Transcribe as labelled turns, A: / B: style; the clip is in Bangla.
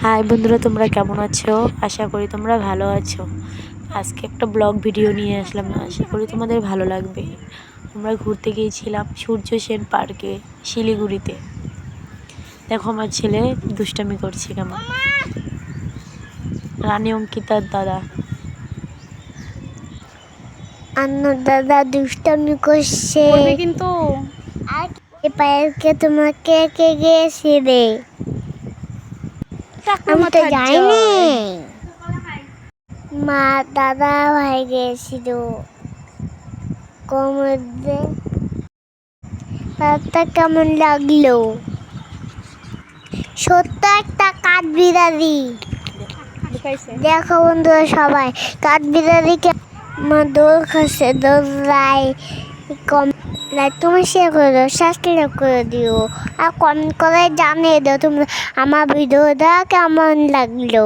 A: হাই বন্ধুরা, তোমরা কেমন আছো? আশা করি তোমরা ভালো আছো। আজকে একটা ব্লগ ভিডিও নিয়ে আসলাম, আশা করি তোমাদের ভালো লাগবে। আমরা ঘুরতে গিয়েছিলাম সূর্য সেন পার্কে, শিলিগুড়িতে। দেখো আমার ছেলে দুষ্টামি করছে কেমন। রানী অঙ্কিতার দাদা।
B: দাদা দুষ্টামি করছে
C: কিন্তু
B: পার্কে তোমাকে কে গিয়েছে রে? আমি তো যাইনি। মা দাদা ভাই গিয়েছিল মধ্যে। তারটা কেমন লাগলো? সত্য একটা কাঠ বিড়ালি। দেখো বন্ধুরা সবাই, কাঠ বিড়ালিকে মা দৌড় খাচ্ছে, দৌড়াই কম। লাইক তুমি শেয়ার করে দাও, সাবস্ক্রাইব করে দিও আর কমেন্ট করে জানিয়ে দাও তোমরা আমার ভিডিওটা কেমন লাগলো।